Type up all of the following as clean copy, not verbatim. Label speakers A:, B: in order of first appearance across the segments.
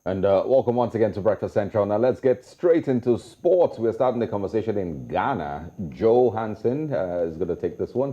A: And welcome once again to Breakfast Central. Now let's get straight into sports. We're starting the conversation in Ghana. Joe Hansen is going to take this one.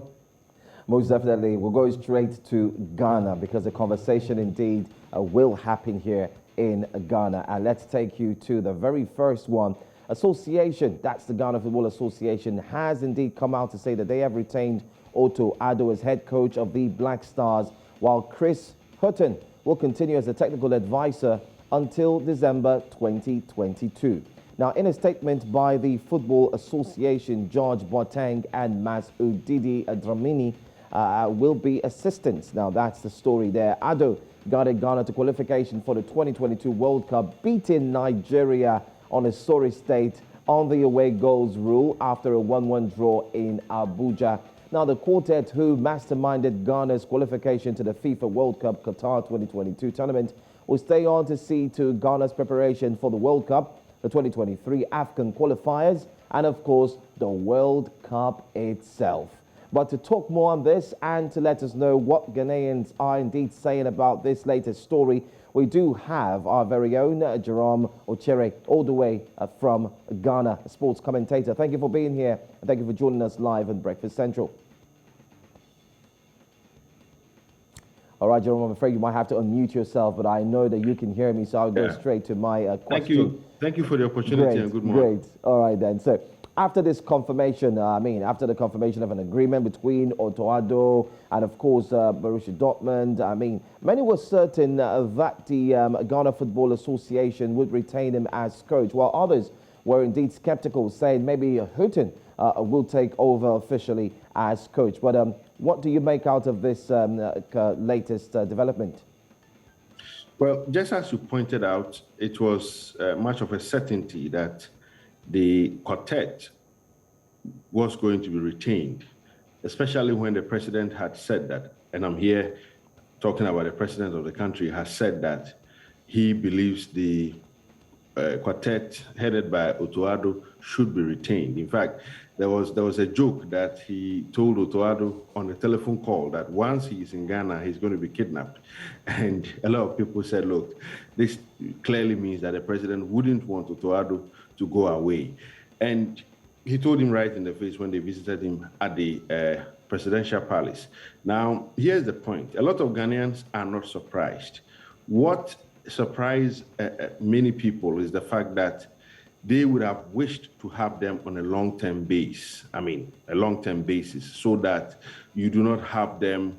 B: Most definitely. We'll go straight to Ghana because the conversation indeed will happen here in Ghana. And let's take you to the very first one. Association, that's the Ghana Football Association, has indeed come out to say that they have retained Otto Addo as head coach of the Black Stars, while Chris Hughton will continue as a technical advisor until December 2022. Now, in a statement by the Football Association, George Boateng and Didi Dramani will be assistants. Now, that's the story there. Addo guided Ghana to qualification for the 2022 World Cup, beating Nigeria on a sorry state on the away goals rule after a 1-1 draw in Abuja. Now, the quartet who masterminded Ghana's qualification to the FIFA World Cup Qatar 2022 tournament will stay on to see to Ghana's preparation for the World Cup, the 2023 African qualifiers, and of course, the World Cup itself. But to talk more on this and to let us know what Ghanaians are indeed saying about this latest story, we do have our very own Jerome Ochere, all the way from Ghana, a sports commentator. Thank you for being here, and thank you for joining us live on Breakfast Central. All right, Jerome, I'm afraid you might have to unmute yourself, but I know that you can hear me, so I'll go straight to my question.
C: Thank you. Thank you for the opportunity and good morning.
B: Great. All right, then. So after this confirmation, after the confirmation of an agreement between Otto Addo and, of course, Borussia Dortmund, many were certain that the Ghana Football Association would retain him as coach, while others were indeed skeptical, saying maybe Hughton will take over officially as coach. But what do you make out of this latest development?
C: Well, just as you pointed out, it was much of a certainty that the quartet was going to be retained, especially when the president had said that, and I'm here talking about the president of the country, has said that he believes the quartet headed by Otoo Addo should be retained. In fact, there was a joke that he told Otoo Addo on a telephone call that once he's in Ghana, he's going to be kidnapped. And a lot of people said, look, this clearly means that the president wouldn't want Otoo Addo to go away. And he told him right in the face when they visited him at the presidential palace. Now, here's the point. A lot of Ghanaians are not surprised. What surprised many people is the fact that they would have wished to have them on a long-term basis. A long-term basis, so that you do not have them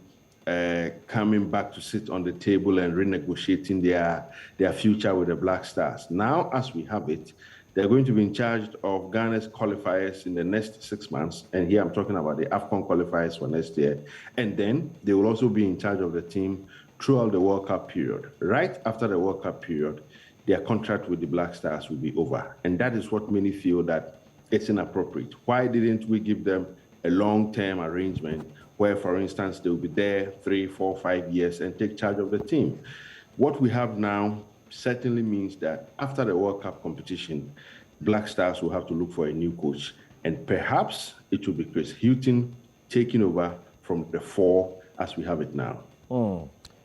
C: coming back to sit on the table and renegotiating their future with the Black Stars. Now, as we have it, they're going to be in charge of Ghana's qualifiers in the next 6 months. And here I'm talking about the AFCON qualifiers for next year. And then they will also be in charge of the team throughout the World Cup period. Right after the World Cup period, their contract with the Black Stars will be over. And that is what many feel that it's inappropriate. Why didn't we give them a long-term arrangement where, for instance, they'll be there 3, 4, 5 years and take charge of the team? What we have now certainly means that after the World Cup competition, Black Stars will have to look for a new coach. And perhaps it will be Chris Hughton taking over from the 4 as we have it now.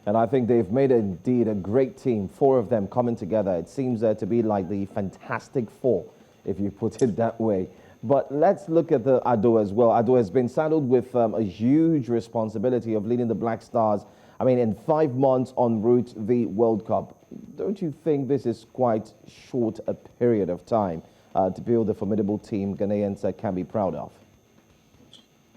B: And I think they've made indeed a great team, 4 of them coming together. It seems to be like the Fantastic Four, if you put it that way. But let's look at the Addo as well. Addo has been saddled with a huge responsibility of leading the Black Stars, in 5 months en route the World Cup. Don't you think this is quite short a period of time to build a formidable team Ghanaians can be proud of?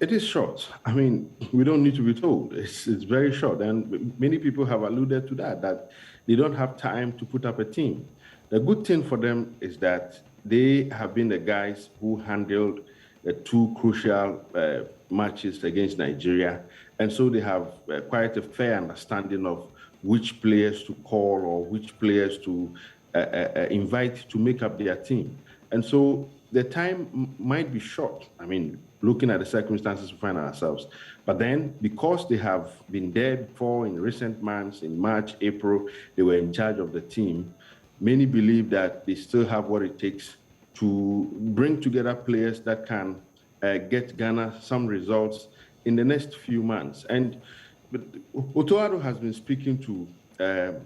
C: It is short. We don't need to be told. It's very short. And many people have alluded to that they don't have time to put up a team. The good thing for them is that they have been the guys who handled the 2 crucial matches against Nigeria. And so they have quite a fair understanding of which players to call or which players to invite to make up their team. And so the time might be short, looking at the circumstances we find ourselves. But then, because they have been there before in recent months, in March, April, they were in charge of the team, many believe that they still have what it takes to bring together players that can get Ghana some results in the next few months. But Otoo Addo has been speaking to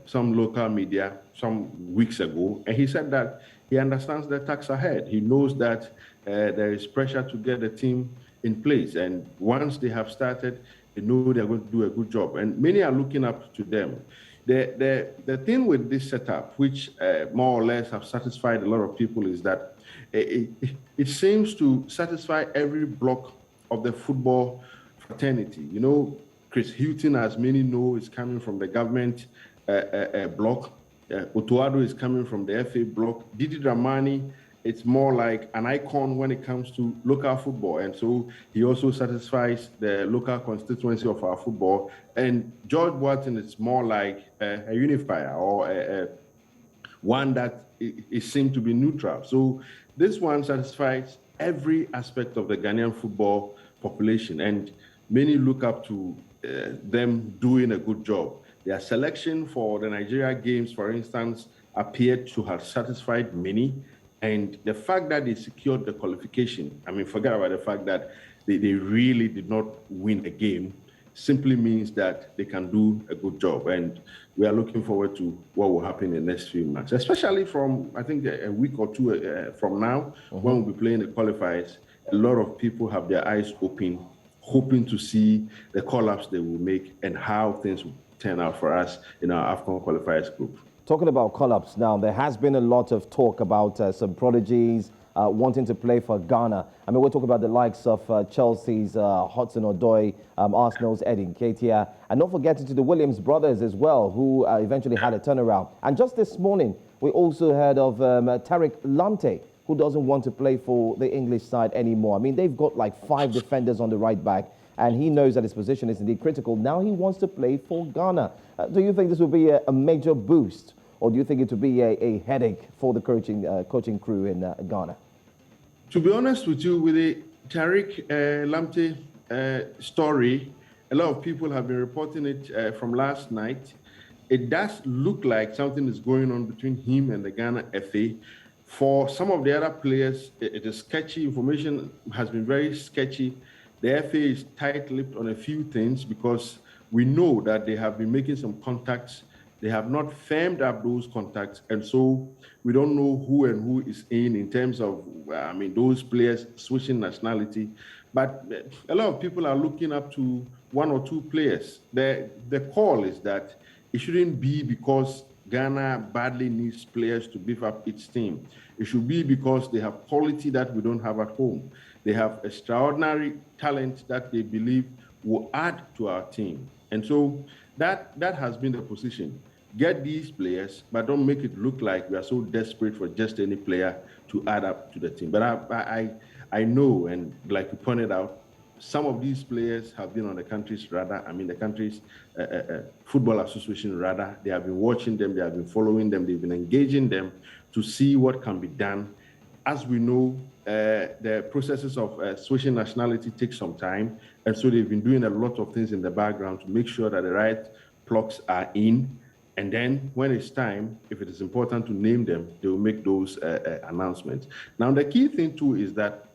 C: some local media some weeks ago, and he said that he understands the task ahead. He knows that there is pressure to get the team in place, and once they have started, they know they're going to do a good job, and many are looking up to them. The thing with this setup, which more or less have satisfied a lot of people, is that it seems to satisfy every block of the football fraternity. You know, Chris Hughton, as many know, is coming from the government block. Otoo Addo is coming from the FA block. Didi Dramani, it's more like an icon when it comes to local football. And so he also satisfies the local constituency of our football. And George Boateng is more like a unifier, or one that is seen to be neutral. So this one satisfies every aspect of the Ghanaian football population. And many look up to them doing a good job. Their selection for the Nigeria games, for instance, appeared to have satisfied many. And the fact that they secured the qualification, I mean, forget about the fact that they really did not win a game, simply means that they can do a good job. And we are looking forward to what will happen in the next few months, especially from, I think, a week or two from now, when we'll be playing the qualifiers. A lot of people have their eyes open, hoping to see the call-ups they will make and how things will turn out for us in our AFCON qualifiers group.
B: Talking about call-ups now, there has been a lot of talk about some prodigies wanting to play for Ghana. I mean, we're talking about the likes of Chelsea's Hudson Odoi, Arsenal's Eddie Nketiah, and not forgetting to the Williams brothers as well, who eventually had a turnaround. And just this morning, we also heard of Tariq Lamptey, who doesn't want to play for the English side anymore. I mean, they've got like 5 defenders on the right back, and he knows that his position is indeed critical. Now he wants to play for Ghana. Do you think this will be a major boost, or do you think it will be a headache for the coaching crew in Ghana?
C: To be honest with you, with the Tariq Lamptey story, a lot of people have been reporting it from last night. It does look like something is going on between him and the Ghana FA. For some of the other players, it is sketchy. Information has been very sketchy. The FA is tight-lipped on a few things because we know that they have been making some contacts. They have not firmed up those contacts, and so we don't know who and who is in terms of, I mean, those players switching nationality. But a lot of people are looking up to 1 or 2 players. The call is that it shouldn't be because Ghana badly needs players to beef up its team. It should be because they have quality that we don't have at home. They have extraordinary talent that they believe will add to our team. And so that has been the position. Get these players, but don't make it look like we are so desperate for just any player to add up to the team. But I know, and like you pointed out, some of these players have been on the country's radar. I mean, the country's football association radar. They have been watching them, they have been following them, they've been engaging them to see what can be done. As we know, the processes of switching nationality take some time, and so they've been doing a lot of things in the background to make sure that the right plugs are in. And then when it's time, if it is important to name them, they will make those announcements. Now, the key thing too is that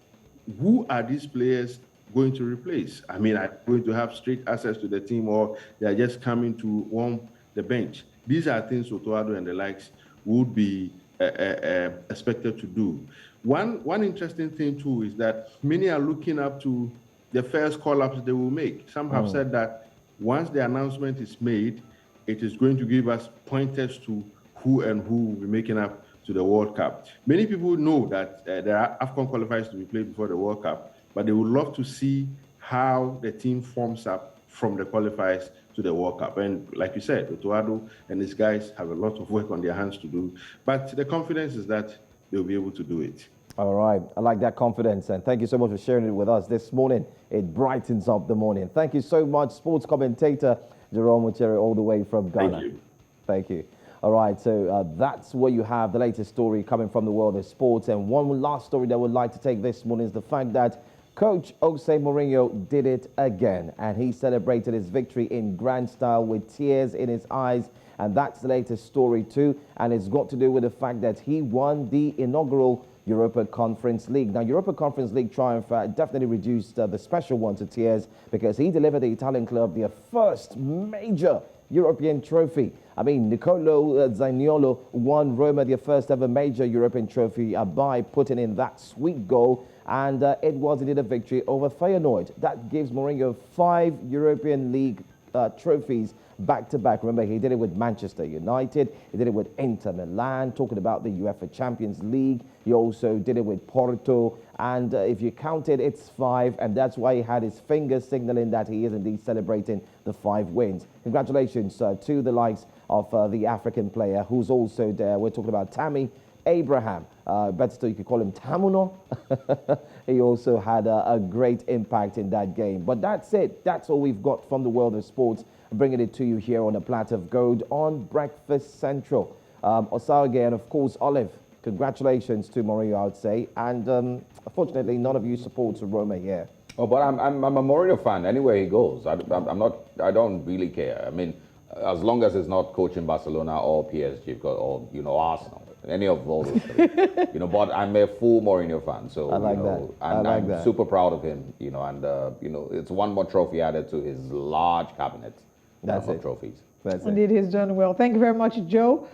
C: who are these players going to replace? I mean, are they going to have straight access to the team, or they are just coming to warm the bench? These are things Otoo Addo and the likes would be expected to do. One interesting thing too is that many are looking up to the first call-ups they will make. Some have said that once the announcement is made, it is going to give us pointers to who and who will be making up to the World Cup. Many people know that there are AFCON qualifiers to be played before the World Cup, but they would love to see how the team forms up from the qualifiers to the World Cup. And like you said, Otoo Addo and his guys have a lot of work on their hands to do, but the confidence is that they'll be able to do it.
B: All right. I like that confidence, and thank you so much for sharing it with us this morning. It brightens up the morning. Thank you so much, sports commentator Jerome Uchere, all the way from Ghana.
C: Thank you.
B: Thank you. All right, so that's where you have the latest story coming from the world of sports. And one last story that I would like to take this morning is the fact that Coach Jose Mourinho did it again, and he celebrated his victory in grand style with tears in his eyes. And that's the latest story too, and it's got to do with the fact that he won the inaugural Europa Conference League. Now, Europa Conference League triumph definitely reduced the special one to tears, because he delivered the Italian club their first major European trophy. I mean, Nicolo Zaniolo won Roma their first ever major European trophy by putting in that sweet goal. And it was indeed a victory over Feyenoord. That gives Mourinho 5 European League trophies back-to-back. Remember, he did it with Manchester United. He did it with Inter Milan, talking about the UEFA Champions League. He also did it with Porto. And if you count it, it's 5. And that's why he had his fingers signaling that he is indeed celebrating the 5 wins. Congratulations to the likes of the African player who's also there. We're talking about Tammy Abraham. Better still, you could call him Tamuno. He also had a great impact in that game. But that's it. That's all we've got from the world of sports. Bringing it to you here on a platter of gold on Breakfast Central. Osage and, of course, Olive. Congratulations to Mourinho, I would say. And unfortunately, none of you support Roma here.
A: Oh, but I'm a Mourinho fan anywhere he goes. I don't really care. I mean, as long as it's not coaching Barcelona or PSG or Arsenal. Any of all those three. But I'm a full Mourinho fan, so
B: I like that.
A: I'm super proud of him, and it's one more trophy added to his large cabinet of trophies.
B: That's
D: Indeed, he's done well. Thank you very much, Joe.